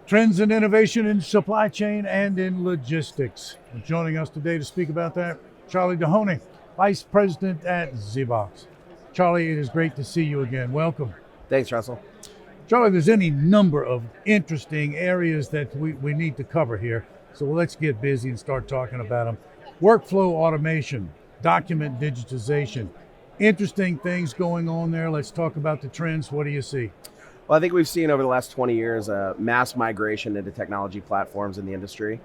Trends and innovation in supply chain and in logistics. Joining us today to speak about that, Charley Dehoney, Vice President at Zebox. Charley, it is great to see you again. Welcome. Thanks, Russell. Charley, there's any number of interesting areas that we need to cover here. So let's get busy and start talking about them. Workflow automation, document digitization. Interesting things going on there. Let's talk about the trends. What do you see? Well, I think we've seen over the last 20 years a mass migration into technology platforms in the industry.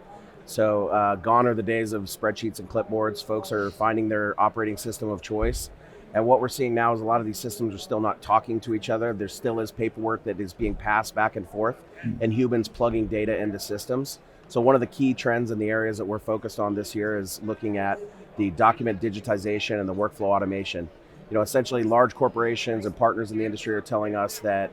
So gone are the days of spreadsheets and clipboards. Folks are finding their operating system of choice. And what we're seeing now is a lot of these systems are still not talking to each other. There still is paperwork that is being passed back and forth and humans plugging data into systems. So one of the key trends in the areas that we're focused on this year is looking at the document digitization and the workflow automation. You know, essentially large corporations and partners in the industry are telling us that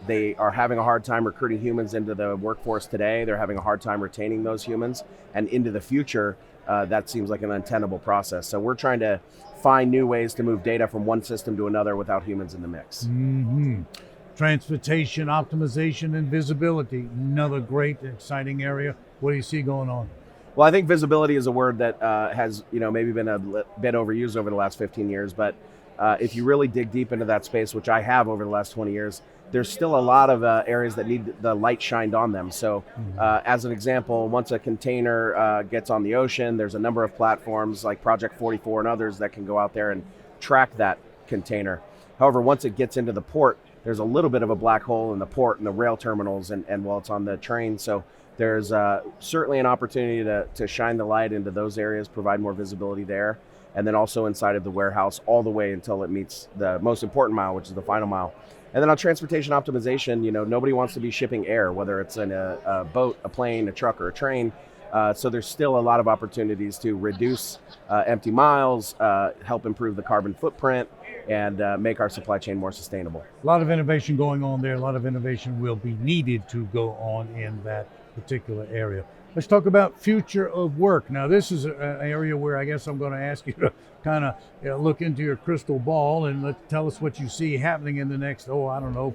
they are having a hard time recruiting humans into the workforce today. They're having a hard time retaining those humans, and into the future, that seems like an untenable process. So we're trying to find new ways to move data from one system to another without humans in the mix. Transportation, optimization, and visibility, another great, exciting area. What do you see going on? Well, I think visibility is a word that has, maybe been a bit overused over the last 15 years, but if you really dig deep into that space, which I have over the last 20 years, there's still a lot of areas that need the light shined on them. So as an example, once a container gets on the ocean, there's a number of platforms like Project 44 and others that can go out there and track that container. However, once it gets into the port, there's a little bit of a black hole in the port and the rail terminals and while it's on the train. So there's certainly an opportunity to shine the light into those areas, provide more visibility there, and then also inside of the warehouse all the way until it meets the most important mile, which is the final mile. And then on transportation optimization, nobody wants to be shipping air, whether it's in a boat, a plane, a truck, or a train. So there's still a lot of opportunities to reduce empty miles, help improve the carbon footprint, and make our supply chain more sustainable. A lot of innovation going on there. A lot of innovation will be needed to go on in that particular area. Let's talk about future of work. Now, this is an area where I guess I'm going to ask you to kind of look into your crystal ball and tell us what you see happening in the next, 4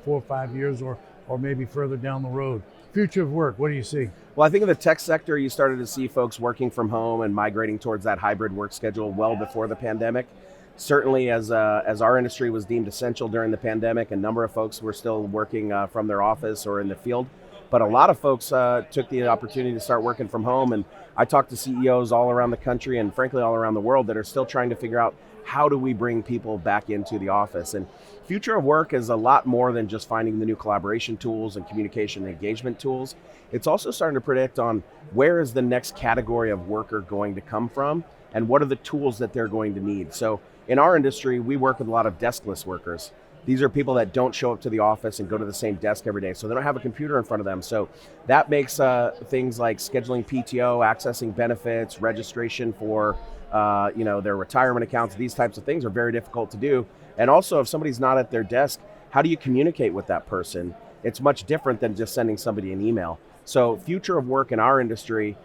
or 5 years or maybe further down the road. Future of work, what do you see? Well, I think in the tech sector, you started to see folks working from home and migrating towards that hybrid work schedule well before the pandemic. Certainly, as our industry was deemed essential during the pandemic, a number of folks were still working from their office or in the field. But a lot of folks took the opportunity to start working from home. And I talked to CEOs all around the country and frankly all around the world that are still trying to figure out how do we bring people back into the office. And future of work is a lot more than just finding the new collaboration tools and communication and engagement tools. It's also starting to predict on where is the next category of worker going to come from and what are the tools that they're going to need. So in our industry, we work with a lot of deskless workers. These are people that don't show up to the office and go to the same desk every day, so they don't have a computer in front of them. So that makes things like scheduling PTO, accessing benefits, registration for their retirement accounts, these types of things are very difficult to do. And also, if somebody's not at their desk, how do you communicate with that person? It's much different than just sending somebody an email. So future of work in our industry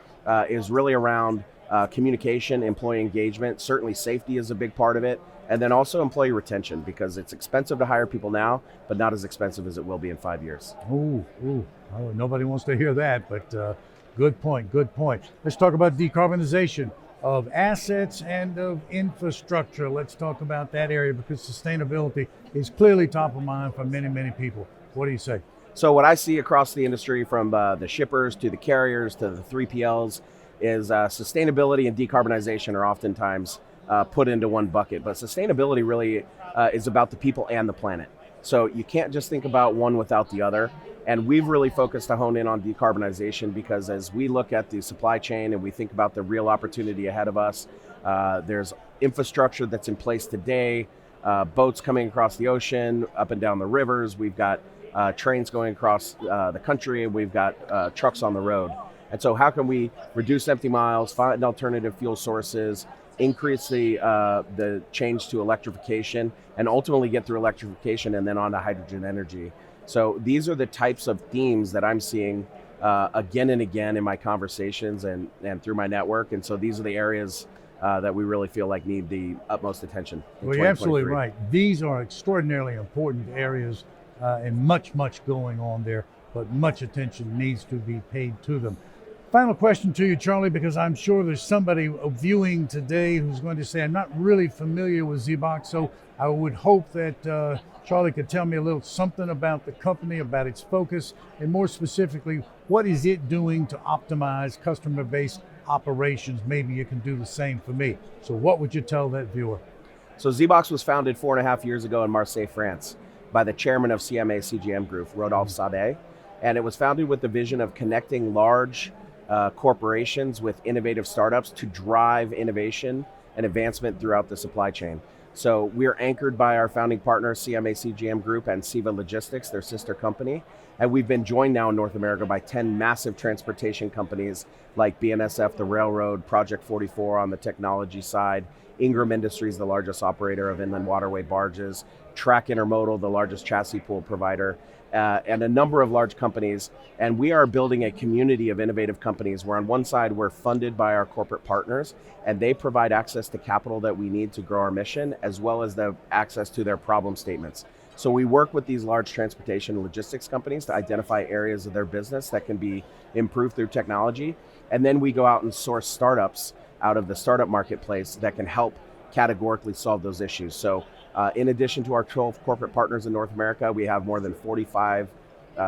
is really around communication, employee engagement. Certainly safety is a big part of it. And then also employee retention, because it's expensive to hire people now, but not as expensive as it will be in 5 years. Oh, nobody wants to hear that, but good point. Let's talk about decarbonization of assets and of infrastructure. Let's talk about that area because sustainability is clearly top of mind for many, many people. What do you say? So what I see across the industry from the shippers to the carriers to the 3PLs is sustainability and decarbonization are oftentimes put into one bucket, but sustainability really is about the people and the planet. So you can't just think about one without the other. And we've really focused to hone in on decarbonization because as we look at the supply chain and we think about the real opportunity ahead of us, there's infrastructure that's in place today, boats coming across the ocean, up and down the rivers. We've got trains going across the country, and we've got trucks on the road. And so how can we reduce empty miles, find alternative fuel sources, increase the change to electrification, and ultimately get through electrification and then on to hydrogen energy. So these are the types of themes that I'm seeing again and again in my conversations and through my network. And so these are the areas that we really feel like need the utmost attention. Well, you're absolutely right. These are extraordinarily important areas and much going on there. but much attention needs to be paid to them. Final question to you, Charley, because I'm sure there's somebody viewing today who's going to say, I'm not really familiar with Zebox, so I would hope that Charley could tell me a little something about the company, about its focus, and more specifically, what is it doing to optimize customer-based operations? Maybe you can do the same for me. So what would you tell that viewer? So Zebox was founded 4.5 years ago in Marseille, France, by the chairman of CMA CGM Group, Rodolphe Sade, and it was founded with the vision of connecting large corporations with innovative startups to drive innovation and advancement throughout the supply chain. So we're anchored by our founding partner, CMA CGM Group and Seva Logistics, their sister company. And we've been joined now in North America by 10 massive transportation companies like BNSF, the railroad, Project 44 on the technology side, Ingram Industries, the largest operator of inland waterway barges, Track Intermodal, the largest chassis pool provider, and a number of large companies. And we are building a community of innovative companies where on one side we're funded by our corporate partners and they provide access to capital that we need to grow our mission, as well as the access to their problem statements. So we work with these large transportation and logistics companies to identify areas of their business that can be improved through technology. And then we go out and source startups out of the startup marketplace that can help categorically solve those issues. So in addition to our 12 corporate partners in North America, we have more than 45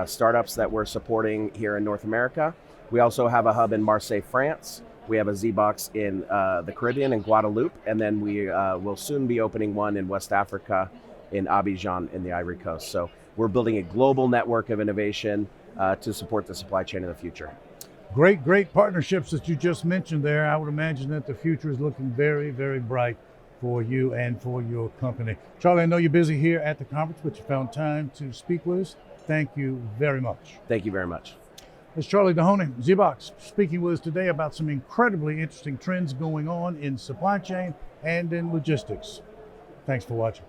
startups that we're supporting here in North America. We also have a hub in Marseille, France. We have a Zebox in the Caribbean in Guadeloupe, and then we will soon be opening one in West Africa in Abidjan in the Ivory Coast. So we're building a global network of innovation to support the supply chain in the future. Great partnerships that you just mentioned there. I would imagine that the future is looking very, very bright for you and for your company. Charley, I know you're busy here at the conference, but you found time to speak with us. Thank you very much. Thank you very much. It's Charley Dehoney, Zebox, speaking with us today about some incredibly interesting trends going on in supply chain and in logistics. Thanks for watching.